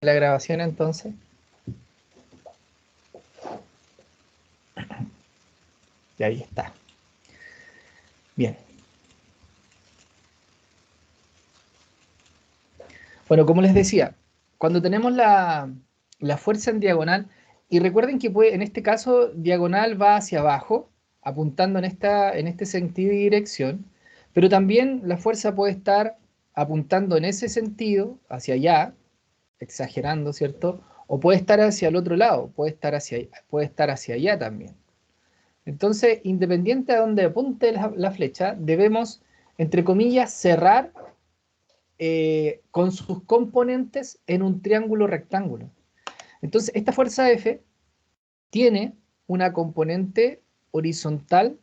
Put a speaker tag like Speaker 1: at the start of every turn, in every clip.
Speaker 1: la grabación entonces. Y ahí está. Bien. Bueno, como les decía, cuando tenemos la fuerza en diagonal, y recuerden que en este caso diagonal va hacia abajo, apuntando en este sentido y dirección, pero también la fuerza puede estar apuntando en ese sentido, hacia allá, exagerando, ¿cierto? O puede estar hacia el otro lado, puede estar hacia allá también. Entonces, independiente de dónde apunte la flecha, debemos, entre comillas, cerrar con sus componentes en un triángulo rectángulo. Entonces, esta fuerza F tiene una componente horizontal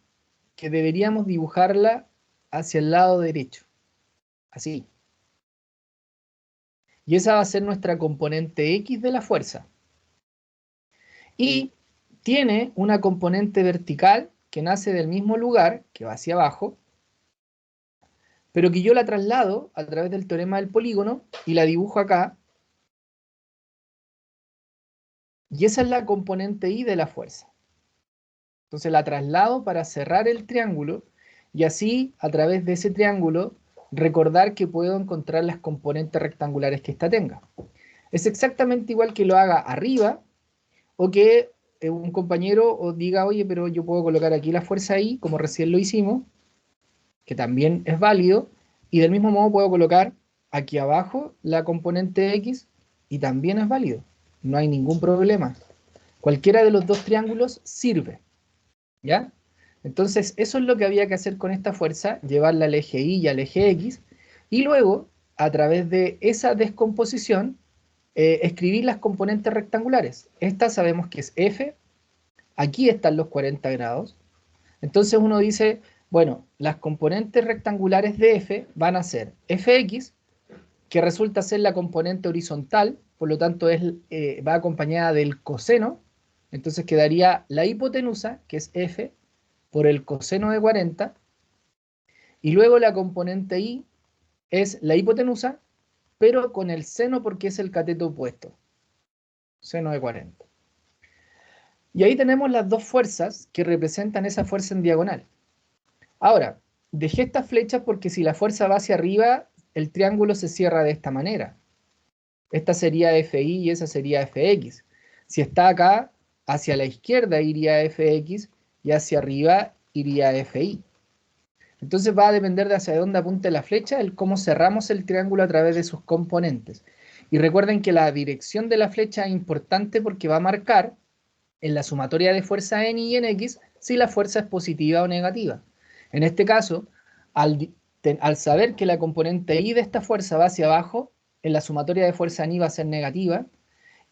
Speaker 1: que deberíamos dibujarla hacia el lado derecho, así. Y esa va a ser nuestra componente X de la fuerza. Y tiene una componente vertical que nace del mismo lugar, que va hacia abajo, pero que yo la traslado a través del teorema del polígono y la dibujo acá. Y esa es la componente Y de la fuerza. Entonces la traslado para cerrar el triángulo y así, a través de ese triángulo, recordar que puedo encontrar las componentes rectangulares que ésta tenga. Es exactamente igual que lo haga arriba o que un compañero os diga, oye, pero yo puedo colocar aquí la fuerza I, como recién lo hicimos, que también es válido, y del mismo modo puedo colocar aquí abajo la componente X y también es válido. No hay ningún problema. Cualquiera de los dos triángulos sirve. ¿Ya? Entonces, eso es lo que había que hacer con esta fuerza, llevarla al eje Y y al eje X, y luego, a través de esa descomposición, escribir las componentes rectangulares. Esta sabemos que es F, aquí están los 40 grados, entonces uno dice, bueno, las componentes rectangulares de F van a ser Fx, que resulta ser la componente horizontal, por lo tanto va acompañada del coseno, entonces quedaría la hipotenusa, que es F, por el coseno de 40, y luego la componente Y es la hipotenusa, pero con el seno porque es el cateto opuesto, seno de 40. Y ahí tenemos las dos fuerzas que representan esa fuerza en diagonal. Ahora, dejé estas flechas porque si la fuerza va hacia arriba, el triángulo se cierra de esta manera. Esta sería FI y esa sería FX. Si está acá, hacia la izquierda iría FX y hacia arriba iría FI. Entonces va a depender de hacia dónde apunte la flecha, el cómo cerramos el triángulo a través de sus componentes. Y recuerden que la dirección de la flecha es importante porque va a marcar en la sumatoria de fuerza en y en X si la fuerza es positiva o negativa. En este caso, al saber que la componente Y de esta fuerza va hacia abajo, en la sumatoria de fuerza en Y va a ser negativa,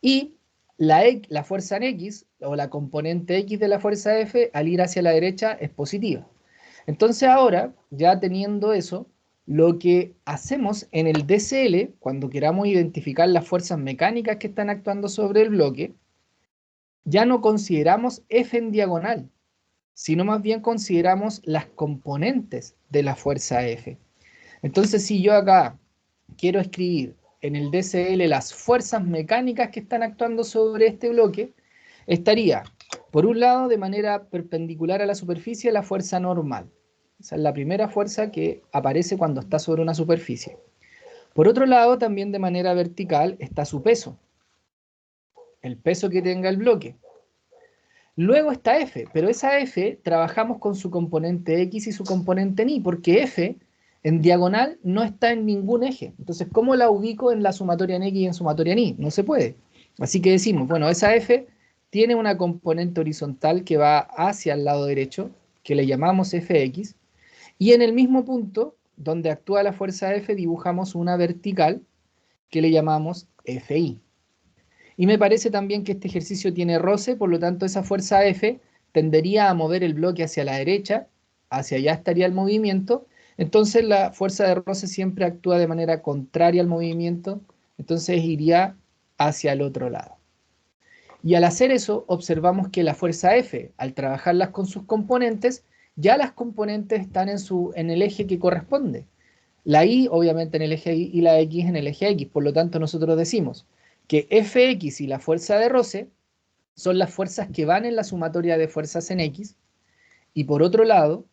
Speaker 1: y la fuerza en X, o la componente X de la fuerza F, al ir hacia la derecha es positiva. Entonces ahora, ya teniendo eso, lo que hacemos en el DCL, cuando queramos identificar las fuerzas mecánicas que están actuando sobre el bloque, ya no consideramos F en diagonal, sino más bien consideramos las componentes de la fuerza F. Entonces, si yo acá quiero escribir en el DCL las fuerzas mecánicas que están actuando sobre este bloque, estaría, por un lado, de manera perpendicular a la superficie, la fuerza normal. Esa es la primera fuerza que aparece cuando está sobre una superficie. Por otro lado, también de manera vertical está su peso, el peso que tenga el bloque. Luego está F, pero esa F trabajamos con su componente X y su componente Y, porque F en diagonal no está en ningún eje. Entonces, ¿cómo la ubico en la sumatoria en X y en sumatoria en Y? No se puede. Así que decimos, bueno, esa F tiene una componente horizontal que va hacia el lado derecho, que le llamamos Fx, y en el mismo punto donde actúa la fuerza F dibujamos una vertical que le llamamos Fi. Y me parece también que este ejercicio tiene roce, por lo tanto esa fuerza F tendería a mover el bloque hacia la derecha, hacia allá estaría el movimiento, entonces la fuerza de roce siempre actúa de manera contraria al movimiento, entonces iría hacia el otro lado. Y al hacer eso, observamos que la fuerza F, al trabajarlas con sus componentes, ya las componentes están en el eje que corresponde. La Y, obviamente, en el eje Y y la X en el eje X. Por lo tanto, nosotros decimos que Fx y la fuerza de roce son las fuerzas que van en la sumatoria de fuerzas en X, y por otro lado,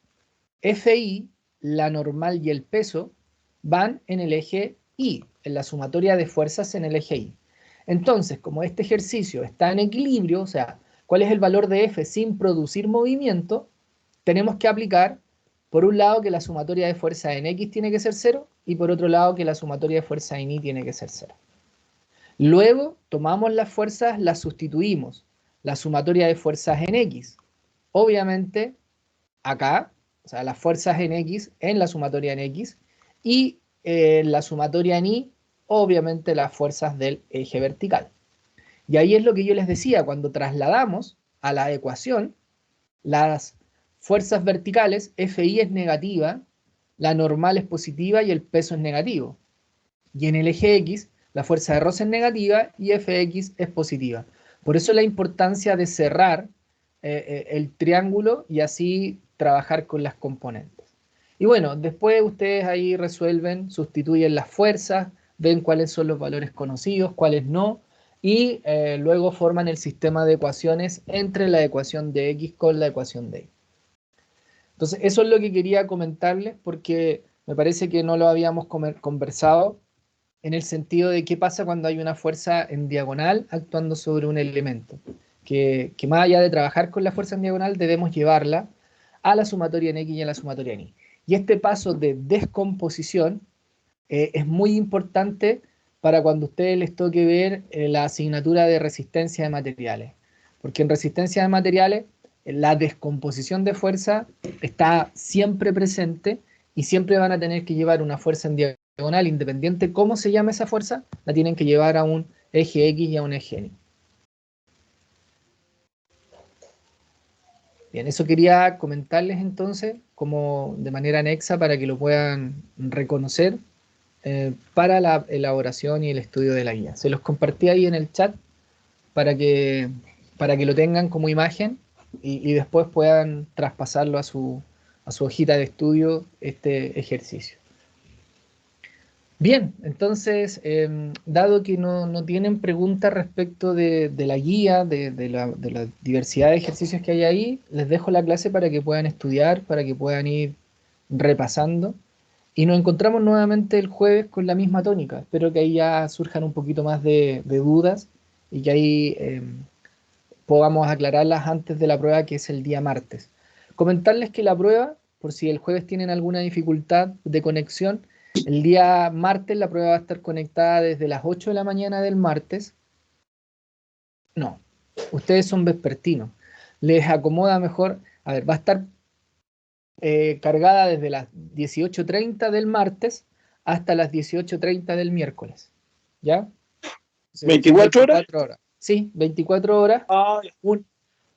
Speaker 1: Fi, la normal y el peso van en el eje Y, en la sumatoria de fuerzas en el eje Y. Entonces, como este ejercicio está en equilibrio, o sea, ¿cuál es el valor de F sin producir movimiento? Tenemos que aplicar, por un lado, que la sumatoria de fuerza en X tiene que ser 0, y por otro lado, que la sumatoria de fuerza en Y tiene que ser 0. Luego, tomamos las fuerzas, las sustituimos. La sumatoria de fuerzas en X, obviamente, acá, o sea, las fuerzas en X en la sumatoria en X, y la sumatoria en Y, obviamente las fuerzas del eje vertical. Y ahí es lo que yo les decía, cuando trasladamos a la ecuación las fuerzas verticales, Fi es negativa, la normal es positiva y el peso es negativo. Y en el eje X, la fuerza de roce es negativa y Fx es positiva. Por eso la importancia de cerrar el triángulo y así trabajar con las componentes. Y bueno, después ustedes ahí resuelven, sustituyen las fuerzas, ven cuáles son los valores conocidos, cuáles no, y luego forman el sistema de ecuaciones entre la ecuación de X con la ecuación de Y. Entonces, eso es lo que quería comentarles porque me parece que no lo habíamos conversado en el sentido de qué pasa cuando hay una fuerza en diagonal actuando sobre un elemento. Que más allá de trabajar con la fuerza en diagonal, debemos llevarla a la sumatoria en X y a la sumatoria en Y. Y este paso de descomposición es muy importante para cuando a ustedes les toque ver la asignatura de resistencia de materiales. Porque en resistencia de materiales, la descomposición de fuerza está siempre presente y siempre van a tener que llevar una fuerza en diagonal, independiente cómo se llame esa fuerza, la tienen que llevar a un eje X y a un eje Y. Bien, eso quería comentarles entonces, como de manera anexa para que lo puedan reconocer para la elaboración y el estudio de la guía. Se los compartí ahí en el chat para que lo tengan como imagen y después puedan traspasarlo a su hojita de estudio este ejercicio. Bien, entonces, dado que no tienen preguntas respecto de la guía, de la diversidad de ejercicios que hay ahí, les dejo la clase para que puedan estudiar, para que puedan ir repasando. Y nos encontramos nuevamente el jueves con la misma tónica. Espero que ahí ya surjan un poquito más de dudas y que ahí podamos aclararlas antes de la prueba, que es el día martes. Comentarles que la prueba, por si el jueves tienen alguna dificultad de conexión, el día martes la prueba va a estar conectada desde las 8 de la mañana del martes. No, ustedes son vespertinos. Les acomoda mejor, a ver, va a estar cargada desde las 18:30 del martes hasta las 18:30 del miércoles. ¿Ya? Entonces, son
Speaker 2: 24 horas.
Speaker 1: 24 horas. Sí, 24 horas.
Speaker 2: Ah,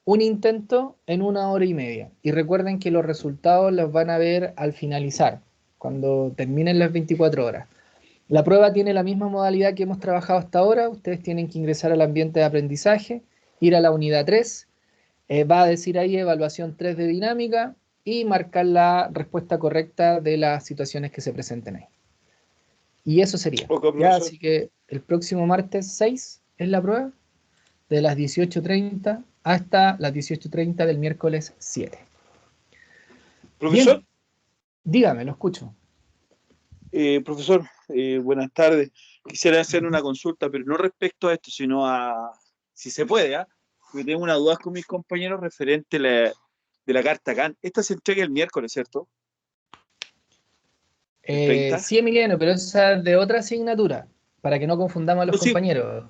Speaker 1: Un intento en 1 hora y media. Y recuerden que los resultados los van a ver al finalizar, cuando terminen las 24 horas. La prueba tiene la misma modalidad que hemos trabajado hasta ahora. Ustedes tienen que ingresar al ambiente de aprendizaje, ir a la unidad 3, va a decir ahí evaluación 3 de dinámica y marcar la respuesta correcta de las situaciones que se presenten ahí. Y eso sería.
Speaker 2: okay,
Speaker 1: Ya, así que el próximo martes 6 es la prueba, de las 18:30 hasta las 18:30 del miércoles 7.
Speaker 2: Profesor,
Speaker 1: Bien, dígame, lo escucho.
Speaker 2: Profesor, buenas tardes. Quisiera hacer una consulta, pero no respecto a esto, sino a, si se puede, ¿ah? Porque tengo una duda con mis compañeros referente de la carta Kant. Esta se entrega el miércoles, ¿cierto? ¿El 30?
Speaker 1: Sí, Emiliano, pero esa es de otra asignatura, para que no confundamos a los
Speaker 2: No, sí,
Speaker 1: compañeros.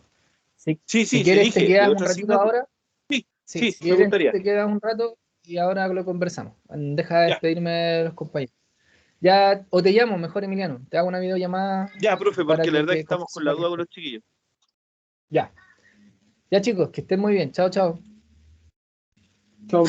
Speaker 2: sí,
Speaker 1: Si
Speaker 2: sí, sí,
Speaker 1: quieres, te
Speaker 2: dije, de
Speaker 1: quedas un
Speaker 2: otra
Speaker 1: ratito
Speaker 2: asignatura.
Speaker 1: ahora.
Speaker 2: Sí,
Speaker 1: Sí,
Speaker 2: sí,
Speaker 1: si
Speaker 2: me
Speaker 1: quieres,
Speaker 2: gustaría.
Speaker 1: te quedas un rato y ahora lo conversamos. Deja de
Speaker 2: Ya,
Speaker 1: despedirme de los compañeros. Ya, o te llamo, mejor Emiliano. Te hago una videollamada
Speaker 2: ya, profe,
Speaker 1: para
Speaker 2: porque la verdad es que
Speaker 1: que
Speaker 2: estamos con
Speaker 1: conversemos
Speaker 2: la
Speaker 1: al
Speaker 2: duda con
Speaker 1: respecto.
Speaker 2: los chiquillos.
Speaker 1: Ya, ya chicos, que estén muy bien. Chao, chao.